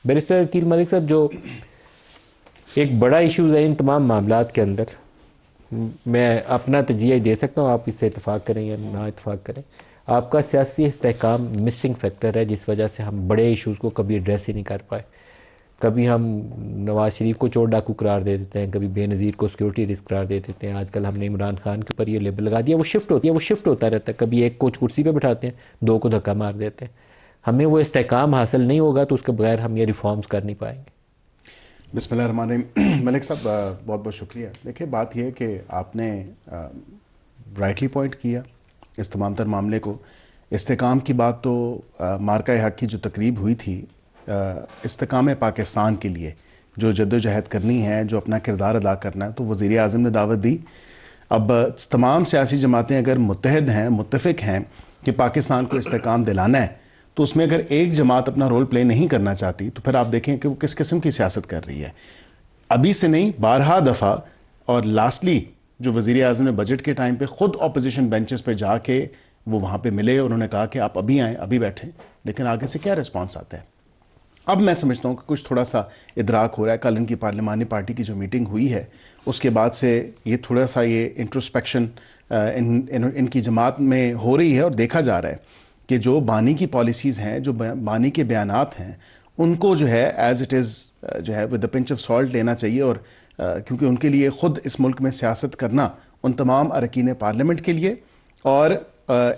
Barrister وکیل ملک صاحب، جو ایک بڑا ایشوز ہے ان تمام معاملات کے اندر، میں اپنا تجزیہ دے سکتا ہوں، آپ اس سے اتفاق کریں یا نہ اتفاق کریں، آپ کا سیاسی استحکام مسنگ فیکٹر ہے، جس وجہ سے ہم بڑے ایشوز کو کبھی ایڈریس ہی نہیں کر پائے. کبھی ہم نواز شریف کو چور ڈاکو قرار دے دیتے ہیں، کبھی بے نظیر کو سیکورٹی رسک قرار دے دیتے ہیں، آج کل ہم نے عمران خان کے اوپر یہ لیبل لگا دیا. وہ شفٹ ہوتا رہتا ہے، کبھی ایک کو کرسی پہ بٹھاتے ہیں، دو کو دھکا مار دیتے ہیں. ہمیں وہ استحکام حاصل نہیں ہوگا تو اس کے بغیر ہم یہ ریفارمز کر نہیں پائیں گے. بسم اللہ الرحمن الرحیم. ملک صاحب بہت بہت شکریہ. دیکھیں بات یہ ہے کہ آپ نے رائٹلی پوائنٹ کیا اس تمام تر معاملے کو. استحکام کی بات تو مارکہ حق کی جو تقریب ہوئی تھی، استحکام پاکستان کے لیے جو جد و جہد کرنی ہے، جو اپنا کردار ادا کرنا ہے، تو وزیر اعظم نے دعوت دی. اب تمام سیاسی جماعتیں اگر متحد ہیں، متفق ہیں کہ پاکستان کو استحکام دلانا ہے، تو اس میں اگر ایک جماعت اپنا رول پلے نہیں کرنا چاہتی تو پھر آپ دیکھیں کہ وہ کس قسم کی سیاست کر رہی ہے. ابھی سے نہیں، بارہا دفعہ، اور لاسٹلی جو وزیر اعظم نے بجٹ کے ٹائم پہ خود اپوزیشن بینچز پہ جا کے وہ وہاں پہ ملے، انہوں نے کہا کہ آپ ابھی آئیں، ابھی بیٹھیں، لیکن آگے سے کیا رسپانس آتا ہے. اب میں سمجھتا ہوں کہ کچھ تھوڑا سا ادراک ہو رہا ہے. کل ان کی پارلیمانی پارٹی کی جو میٹنگ ہوئی ہے اس کے بعد سے یہ تھوڑا سا یہ انٹروسپیکشن ان کی جماعت میں ہو رہی ہے، اور دیکھا جا رہا ہے کہ جو بانی کی پالیسیز ہیں، جو بانی کے بیانات ہیں، ان کو جو ہے ایز اٹ از جو ہے with a pinch of salt لینا چاہیے. اور کیونکہ ان کے لیے خود اس ملک میں سیاست کرنا ان تمام اراکین پارلیمنٹ کے لیے اور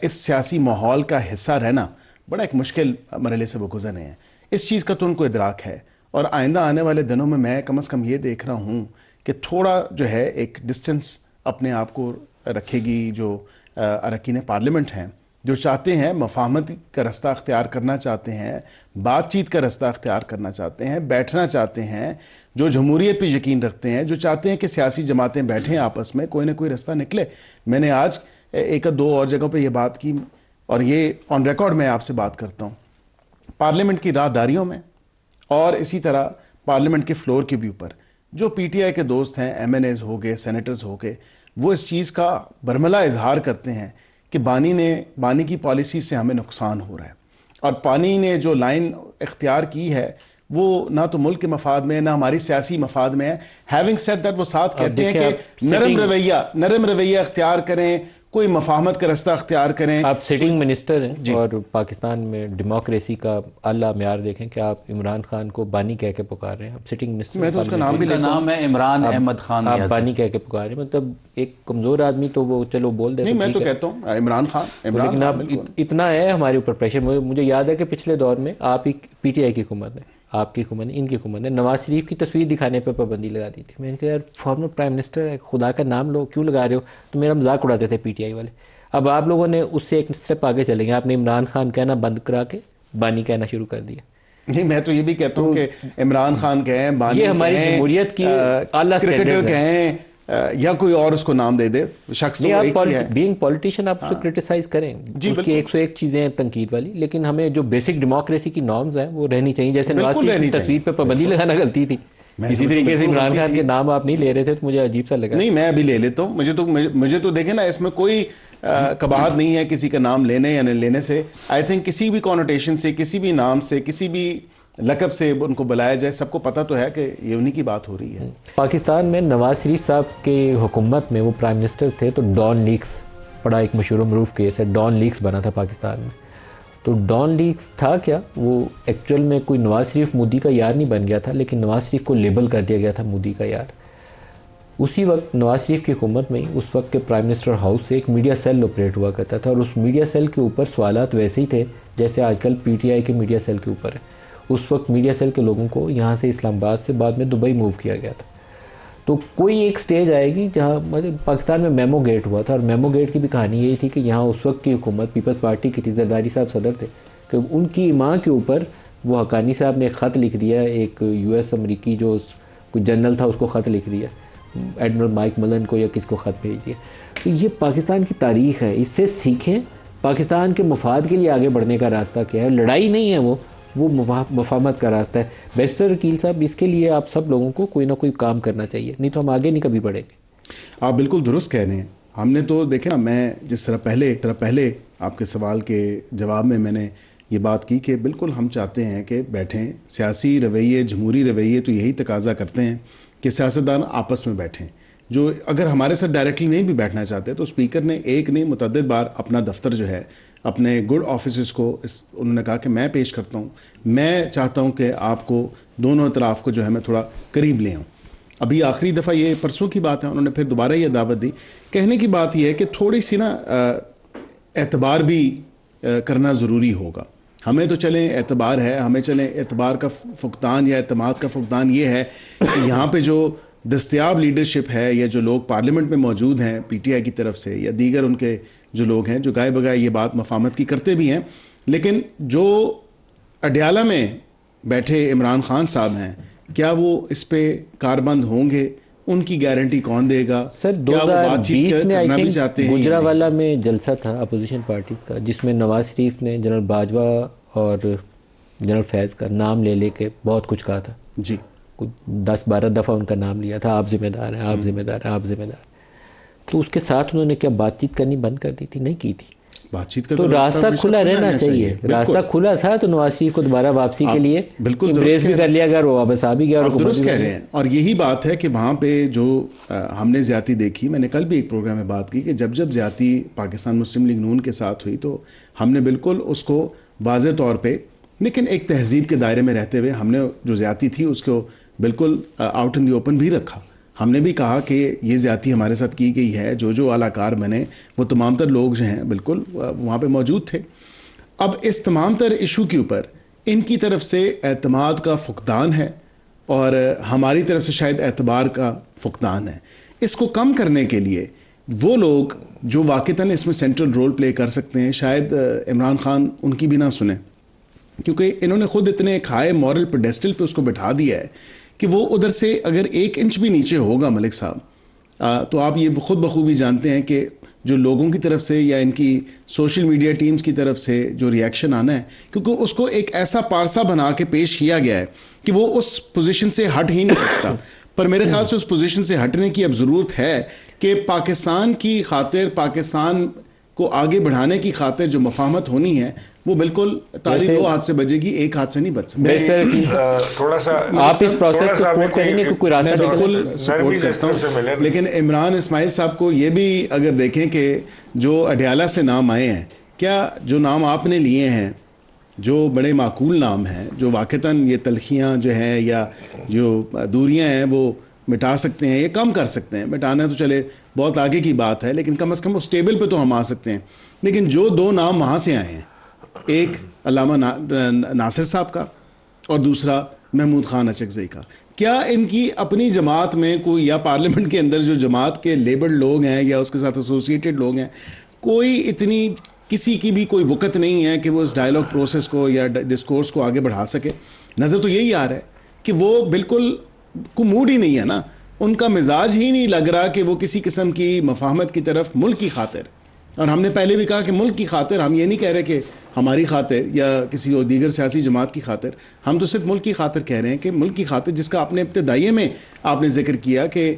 اس سیاسی ماحول کا حصہ رہنا بڑا ایک مشکل مرحلے سے وہ گزر رہے ہیں. اس چیز کا تو ان کو ادراک ہے، اور آئندہ آنے والے دنوں میں کم از کم یہ دیکھ رہا ہوں کہ تھوڑا جو ہے ایک ڈسٹنس اپنے آپ کو رکھے گی جو اراکین پارلیمنٹ ہیں، جو چاہتے ہیں مفاہمت کا رستہ اختیار کرنا چاہتے ہیں، بات چیت کا رستہ اختیار کرنا چاہتے ہیں، بیٹھنا چاہتے ہیں، جو جمہوریت پہ یقین رکھتے ہیں، جو چاہتے ہیں کہ سیاسی جماعتیں بیٹھیں آپس میں، کوئی نہ کوئی رستہ نکلے. میں نے آج ایک دو اور جگہوں پہ یہ بات کی، اور یہ آن ریکارڈ میں آپ سے بات کرتا ہوں. پارلیمنٹ کی راہداریوں میں اور اسی طرح پارلیمنٹ کے فلور کے بھی اوپر جو پی ٹی آئی کے دوست ہیں، ایم این ایز ہو گئے، سینیٹرز ہو گئے، وہ اس چیز کا برملا اظہار کرتے ہیں کہ بانی کی پالیسی سے ہمیں نقصان ہو رہا ہے، اور بانی نے جو لائن اختیار کی ہے وہ نہ تو ملک کے مفاد میں نہ ہماری سیاسی مفاد میں ہے. ہیونگ سیڈ دیٹ، وہ ساتھ کہتے ہیں کہ نرم رویہ اختیار کریں، کوئی مفاہمت کا رستہ اختیار کریں. آپ سٹنگ منسٹر ہیں اور پاکستان میں ڈیموکریسی کا اعلیٰ معیار دیکھیں کہ آپ عمران خان کو بانی کہہ کے پکار رہے ہیں. آپ سٹنگ منسٹر، میں تو اس کا نام بھی لیتا ہوں، نام ہے عمران احمد خان، آپ بانی کہہ کے پکار رہے ہیں. مطلب ایک کمزور آدمی تو وہ چلو بول دے. نہیں، میں تو کہتا ہوں عمران خان. لیکن آپ اتنا ہے ہمارے اوپر پریشر. مجھے یاد ہے کہ پچھلے دور میں آپ ہی پی ٹی آئی کی حکومت ہے، آپ کی حکومت نے، ان کی حکومت نے نواز شریف کی تصویر دکھانے پہ پابندی لگا دی تھی. میں نے کہا یار فارمر پرائم منسٹر ہے، خدا کا نام لو، کیوں لگا رہے ہو؟ تو میرا مذاق اڑاتے تھے پی ٹی آئی والے. اب آپ لوگوں نے اس سے ایک اسٹیپ آگے چلیں گے، آپ نے عمران خان کہنا بند کرا کے بانی کہنا شروع کر دیا. نہیں، میں تو یہ بھی کہتا ہوں کہ عمران خان کہیں، بانی یہ ہماری جمہوریت کی اعلیٰ کرکٹر کہیں، یا کوئی اور اس کو نام دے دے، شخص تو ایک ہی ہے. بینگ پولیٹیشین آپ اسے کرٹیسائز کریں، اس کی 101 چیزیں ہیں تنقید والی، لیکن ہمیں جو بیسک ڈیموکریسی کی نارمز ہیں وہ رہنی چاہیے. جیسے نواز شریف کی تصویر پہ پابندی لگانا غلطی تھی، اسی طریقے سے عمران خان کے نام آپ نہیں لے رہے تھے تو مجھے عجیب سا لگا. نہیں، میں ابھی لے لیتا ہوں. مجھے تو دیکھیں نا، اس میں کوئی قباحت نہیں ہے کسی کا نام لینے یا نہیں لینے سے. آئی تھنک کسی بھی کونوٹیشن سے، کسی بھی نام سے، کسی بھی لقب سے ان کو بلایا جائے، سب کو پتہ تو ہے کہ یہ انہی کی بات ہو رہی ہے. پاکستان میں نواز شریف صاحب کے حکومت میں وہ پرائم منسٹر تھے تو ڈان لیکس بڑا ایک مشہور و معروف کیس ہے، ڈان لیکس بنا تھا پاکستان میں. تو ڈان لیکس تھا کیا؟ وہ ایکچوئل میں کوئی نواز شریف مودی کا یار نہیں بن گیا تھا، لیکن نواز شریف کو لیبل کر دیا گیا تھا مودی کا یار. اسی وقت نواز شریف کی حکومت میں اس وقت کے پرائم منسٹر ہاؤس سے ایک میڈیا سیل آپریٹ ہوا کرتا تھا، اور اس میڈیا سیل کے اوپر سوالات ویسے ہی تھے جیسے آج کل پی ٹی آئی کے میڈیا سیل کے اوپر ہے. اس وقت میڈیا سیل کے لوگوں کو یہاں سے اسلام آباد سے بعد میں دبئی موو کیا گیا تھا. تو کوئی ایک سٹیج آئے گی جہاں پاکستان میں میمو گیٹ ہوا تھا، اور میمو گیٹ کی بھی کہانی یہی تھی کہ یہاں اس وقت کی حکومت پیپلز پارٹی کی تھی، زرداری صاحب صدر تھے، کہ ان کی ماں کے اوپر وہ حقانی صاحب نے ایک خط لکھ دیا، ایک یو ایس امریکی جو کوئی جنرل تھا اس کو خط لکھ دیا، ایڈمرل مائک ملن کو یا کس کو خط بھیج دیا. تو یہ پاکستان کی تاریخ ہے، اس سے سیکھیں. پاکستان کے مفاد کے لیے آگے بڑھنے کا راستہ کیا ہے؟ لڑائی نہیں ہے، وہ مفاہمت کا راستہ ہے. بیرسٹر وکیل صاحب، اس کے لیے آپ سب لوگوں کو کوئی نہ کوئی کام کرنا چاہیے، نہیں تو ہم آگے نہیں کبھی بڑھیں گے. آپ بالکل درست کہہ رہے ہیں. ہم نے تو دیکھیں نا، میں جس طرح پہلے آپ کے سوال کے جواب میں نے یہ بات کی کہ بالکل ہم چاہتے ہیں کہ بیٹھیں، سیاسی رویے، جمہوری رویے تو یہی تقاضا کرتے ہیں کہ سیاستدان آپس میں بیٹھیں. جو اگر ہمارے ساتھ ڈائریکٹلی نہیں بھی بیٹھنا چاہتے تو اسپیکر نے ایک نہیں متعدد بار اپنا دفتر جو ہے اپنے گڈ آفیسز کو انہوں نے کہا کہ میں پیش کرتا ہوں، میں چاہتا ہوں کہ آپ کو دونوں اطراف کو جو ہے میں تھوڑا قریب لے آؤں. ابھی آخری دفعہ یہ پرسوں کی بات ہے، انہوں نے پھر دوبارہ یہ دعوت دی. کہنے کی بات یہ ہے کہ تھوڑی سی نا اعتبار بھی کرنا ضروری ہوگا. ہمیں تو چلیں اعتبار ہے، ہمیں چلیں اعتبار کا فقدان یا اعتماد کا فقدان یہ ہے کہ یہاں پہ جو دستیاب لیڈرشپ ہے یا جو لوگ پارلیمنٹ میں موجود ہیں پی ٹی آئی کی طرف سے یا دیگر ان کے جو لوگ ہیں جو گائے بگائے یہ بات مفاہمت کی کرتے بھی ہیں، لیکن جو اڈیالہ میں بیٹھے عمران خان صاحب ہیں کیا وہ اس پہ کاربند ہوں گے؟ ان کی گارنٹی کون دے گا؟ سر 2020 میں آئی تھنک گجرانوالہ میں جلسہ تھا اپوزیشن پارٹیز کا، جس میں نواز شریف نے جنرل باجوہ اور جنرل فیض کا نام لے کے بہت کچھ کہا تھا. جی 10-12 دفعہ ان کا نام لیا تھا، آپ ذمہ دار ہیں، آپ ذمہ دار ہیں، آپ ذمہ دار. تو اس کے ساتھ انہوں نے کیا بات چیت کرنی بند کر دی تھی؟ نہیں کی تھی. بات چیت کا تو راستہ کھلا رہنا چاہیے. راستہ کھلا تھا تو نواز شریف کو دوبارہ واپسی کے لیے امبریس بھی کر لیا گیا، وہ واپس آ بھی گیا. اور درست کہہ رہے ہیں. اور یہی بات ہے کہ وہاں پہ جو ہم نے زیادتی دیکھی، میں نے کل بھی ایک پروگرام میں بات کی کہ جب زیادتی پاکستان مسلم لیگ نون کے ساتھ ہوئی تو ہم نے بالکل اس کو واضح طور پہ لیکن ایک تہذیب کے دائرے میں رہتے ہوئے ہم نے جو زیادتی تھی اس کو بالکل آؤٹ ان دی اوپن بھی رکھا. ہم نے بھی کہا کہ یہ زیادتی ہمارے ساتھ کی گئی ہے. جو اعلیٰ کار بنے وہ تمام تر لوگ جو ہیں بالکل وہاں پہ موجود تھے. اب اس تمام تر ایشو کے اوپر ان کی طرف سے اعتماد کا فقدان ہے اور ہماری طرف سے شاید اعتبار کا فقدان ہے. اس کو کم کرنے کے لیے وہ لوگ جو واقعتاً اس میں سینٹرل رول پلے کر سکتے ہیں، شاید عمران خان ان کی بھی نہ سنیں، کیونکہ انہوں نے خود اتنے ایک ہائی مورل پیڈیسٹل پہ اس کو بٹھا دیا ہے کہ وہ ادھر سے اگر 1 انچ بھی نیچے ہوگا ملک صاحب تو آپ یہ خود بخوبی جانتے ہیں کہ جو لوگوں کی طرف سے یا ان کی سوشل میڈیا ٹیمز کی طرف سے جو ریاکشن آنا ہے، کیونکہ اس کو ایک ایسا پارسا بنا کے پیش کیا گیا ہے کہ وہ اس پوزیشن سے ہٹ ہی نہیں سکتا. پر میرے خیال سے اس پوزیشن سے ہٹنے کی اب ضرورت ہے کہ پاکستان کی خاطر، پاکستان کو آگے بڑھانے کی خاطر جو مفاہمت ہونی ہے وہ بالکل تالی 2 ہاتھ سے بجے گی، 1 ہاتھ سے نہیں بج سکتی. تھوڑا سا آپ اس پروسیس کو سپورٹ کریں گے کہ کوئی راستہ بالکل سپورٹ کرتا ہوں. لیکن عمران اسماعیل صاحب کو یہ بھی اگر دیکھیں کہ جو اڈیالہ سے نام آئے ہیں، کیا جو نام آپ نے لیے ہیں جو بڑے معقول نام ہیں، جو واقعتاً یہ تلخیاں جو ہیں یا جو دوریاں ہیں وہ مٹا سکتے ہیں، یہ کم کر سکتے ہیں. مٹانا تو چلے بہت آگے کی بات ہے، لیکن کم از کم اس ٹیبل پہ تو ہم آ سکتے ہیں. لیکن جو 2 نام وہاں سے آئے ہیں، ایک علامہ ناصر صاحب کا اور دوسرا محمود خان اچکزئی کا، کیا ان کی اپنی جماعت میں کوئی یا پارلیمنٹ کے اندر جو جماعت کے لیبلڈ لوگ ہیں یا اس کے ساتھ ایسوسیٹڈ لوگ ہیں، کوئی اتنی کسی کی بھی کوئی وقت نہیں ہے کہ وہ اس ڈائیلاگ پروسیس کو یا ڈسکورس کو آگے بڑھا سکے؟ نظر تو یہی آ رہا ہے کہ وہ بالکل کو موڈ ہی نہیں ہے نا، ان کا مزاج ہی نہیں لگ رہا کہ وہ کسی قسم کی مفاہمت کی طرف ملک کی خاطر. اور ہم نے پہلے بھی کہا کہ ملک کی خاطر، ہم یہ نہیں کہہ رہے کہ ہماری خاطر یا کسی اور دیگر سیاسی جماعت کی خاطر، ہم تو صرف ملک کی خاطر کہہ رہے ہیں کہ ملک کی خاطر، جس کا آپ نے ابتدائیے میں آپ نے ذکر کیا کہ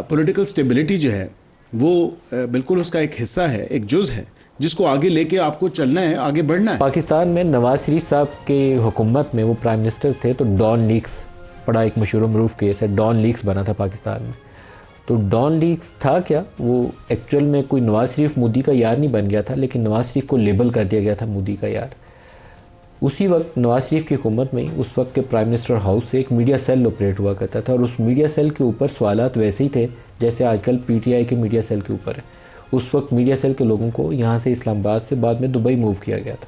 پولیٹیکل سٹیبلٹی جو ہے وہ بالکل اس کا ایک حصہ ہے، ایک جز ہے جس کو آگے لے کے آپ کو چلنا ہے، آگے بڑھنا ہے. پاکستان میں نواز شریف صاحب کے حکومت میں وہ پرائم منسٹر تھے تو ڈان لیکس بڑا ایک مشہور و معروف کیس ہے، ڈان لیکس بنا تھا پاکستان میں. تو ڈان لیکس تھا کیا؟ وہ ایکچوئل میں کوئی نواز شریف مودی کا یار نہیں بن گیا تھا، لیکن نواز شریف کو لیبل کر دیا گیا تھا مودی کا یار. اسی وقت نواز شریف کی حکومت میں اس وقت کے پرائم منسٹر ہاؤس سے ایک میڈیا سیل آپریٹ ہوا کرتا تھا، اور اس میڈیا سیل کے اوپر سوالات ویسے ہی تھے جیسے آج کل پی ٹی آئی کے میڈیا سیل کے اوپر ہے. اس وقت میڈیا سیل کے لوگوں کو یہاں سے اسلام آباد سے بعد میں دبئی موو کیا گیا تھا.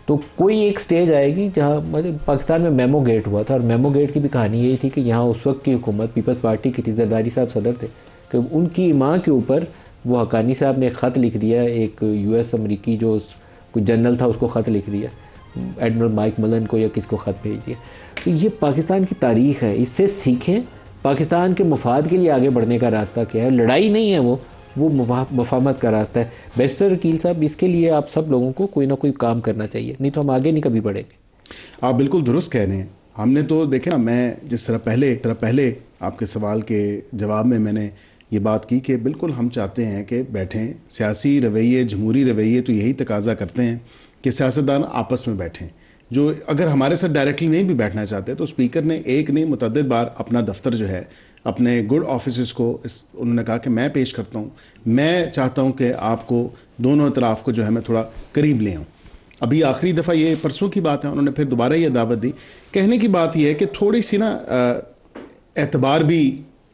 تو کوئی ایک سٹیج آئے گی جہاں پاکستان میں میمو گیٹ ہوا تھا، اور میمو گیٹ کی بھی کہانی یہی تھی کہ یہاں اس وقت کی حکومت پیپلز پارٹی کی تھی، زرداری صاحب صدر تھے، کہ ان کی ماں کے اوپر وہ حقانی صاحب نے ایک خط لکھ دیا، ایک یو ایس امریکی جو کوئی جنرل تھا اس کو خط لکھ دیا، ایڈمرل مائک ملن کو یا کس کو خط بھیج دیا. تو یہ پاکستان کی تاریخ ہے، اس سے سیکھیں پاکستان کے مفاد کے لیے آگے بڑھنے کا راستہ کیا ہے. لڑائی نہیں ہے، وہ مفاہمت کا راستہ ہے. بیرسٹر وکیل صاحب، اس کے لیے آپ سب لوگوں کو کوئی نہ کوئی کام کرنا چاہیے، نہیں تو ہم آگے نہیں کبھی بڑھیں گے. آپ بالکل درست کہہ رہے ہیں. ہم نے تو دیکھیں نا، میں جس طرح پہلے آپ کے سوال کے جواب میں نے یہ بات کی کہ بالکل ہم چاہتے ہیں کہ بیٹھیں، سیاسی رویے، جمہوری رویے تو یہی تقاضا کرتے ہیں کہ سیاستدان آپس میں بیٹھیں. جو اگر ہمارے ساتھ ڈائریکٹلی نہیں بھی بیٹھنا چاہتے تو اسپیکر نے ایک نہیں متعدد بار اپنا دفتر جو ہے اپنے گڈ آفیسز کو انہوں نے کہا کہ میں پیش کرتا ہوں, میں چاہتا ہوں کہ آپ کو دونوں اطراف کو جو ہے میں تھوڑا قریب لے آؤں. ابھی آخری دفعہ یہ پرسوں کی بات ہے, انہوں نے پھر دوبارہ یہ دعوت دی. کہنے کی بات یہ ہے کہ تھوڑی سی نا اعتبار بھی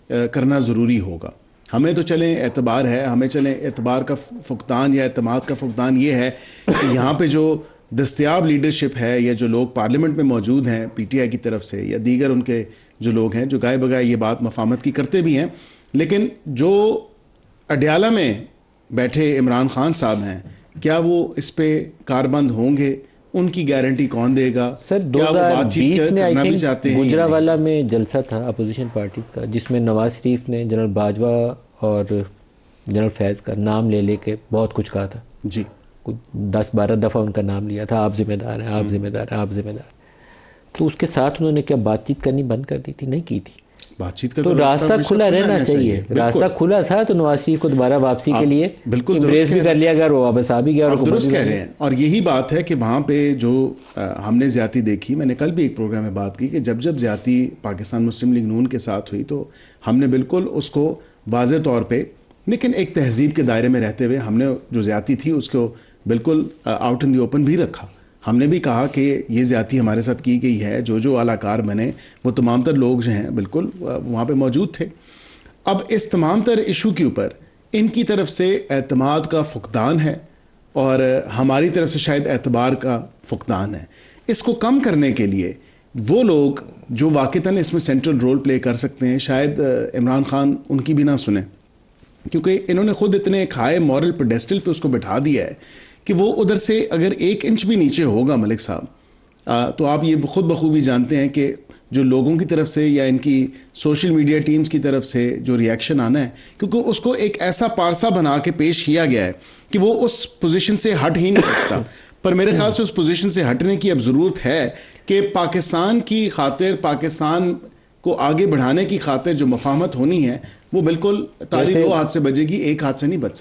کرنا ضروری ہوگا. ہمیں تو چلیں اعتبار ہے, ہمیں چلیں اعتبار کا فقدان یا اعتماد کا فقدان یہ ہے کہ یہاں پہ جو دستیاب لیڈرشپ ہے یا جو لوگ پارلیمنٹ میں موجود ہیں پی ٹی آئی کی طرف سے یا دیگر ان کے جو لوگ ہیں جو گائے بگائے یہ بات مفاہمت کی کرتے بھی ہیں, لیکن جو اڈیالہ میں بیٹھے عمران خان صاحب ہیں کیا وہ اس پہ کاربند ہوں گے؟ ان کی گارنٹی کون دے گا؟ سر 2020 میں آئی تھنک گجراوالا میں جلسہ تھا اپوزیشن پارٹیز کا جس میں نواز شریف نے جنرل باجوہ اور جنرل فیض کا نام لے کے بہت کچھ کہا تھا. جی 10-12 دفعہ ان کا نام لیا تھا, آپ ذمہ دار ہیں, آپ ذمہ دار ہیں, آپ ذمہ دار. تو اس کے ساتھ انہوں نے کیا بات چیت کرنی بند کر دی تھی؟ نہیں کی تھی. بات چیت کا تو راستہ کھلا رہنا چاہیے. راستہ کھلا تھا تو نواز شریف کو دوبارہ واپسی کے لیے امبریس بھی کر لیا گیا, وہ واپس آ بھی گیا. اور درست کہہ رہے ہیں. اور یہی بات ہے کہ وہاں پہ جو ہم نے زیادتی دیکھی, میں نے کل بھی ایک پروگرام میں بات کی کہ جب زیادتی پاکستان مسلم لیگ نون کے ساتھ ہوئی تو ہم نے بالکل اس کو واضح طور پہ لیکن ایک تہذیب کے دائرے میں رہتے ہوئے ہم نے جو زیادتی تھی اس کو بالکل آؤٹ ان دی اوپن بھی رکھا. ہم نے بھی کہا کہ یہ زیادتی ہمارے ساتھ کی گئی ہے. جو اعلیٰ کار بنے وہ تمام تر لوگ جو ہیں بالکل وہاں پہ موجود تھے. اب اس تمام تر ایشو کے اوپر ان کی طرف سے اعتماد کا فقدان ہے اور ہماری طرف سے شاید اعتبار کا فقدان ہے. اس کو کم کرنے کے لیے وہ لوگ جو واقعتاً اس میں سینٹرل رول پلے کر سکتے ہیں شاید عمران خان ان کی بھی نہ سنیں, کیونکہ انہوں نے خود اتنے ایک ہائی مورل پیڈیسٹل پہ اس کو بٹھا دیا ہے کہ وہ ادھر سے اگر 1 انچ بھی نیچے ہوگا ملک صاحب تو آپ یہ خود بخوبی جانتے ہیں کہ جو لوگوں کی طرف سے یا ان کی سوشل میڈیا ٹیمز کی طرف سے جو ریاکشن آنا ہے, کیونکہ اس کو ایک ایسا پارسا بنا کے پیش کیا گیا ہے کہ وہ اس پوزیشن سے ہٹ ہی نہیں سکتا. پر میرے خیال سے اس پوزیشن سے ہٹنے کی اب ضرورت ہے کہ پاکستان کی خاطر, پاکستان کو آگے بڑھانے کی خاطر جو مفاہمت ہونی ہے وہ بالکل تالی 2 ہاتھ سے بجے گی, 1 ہاتھ سے نہیں بج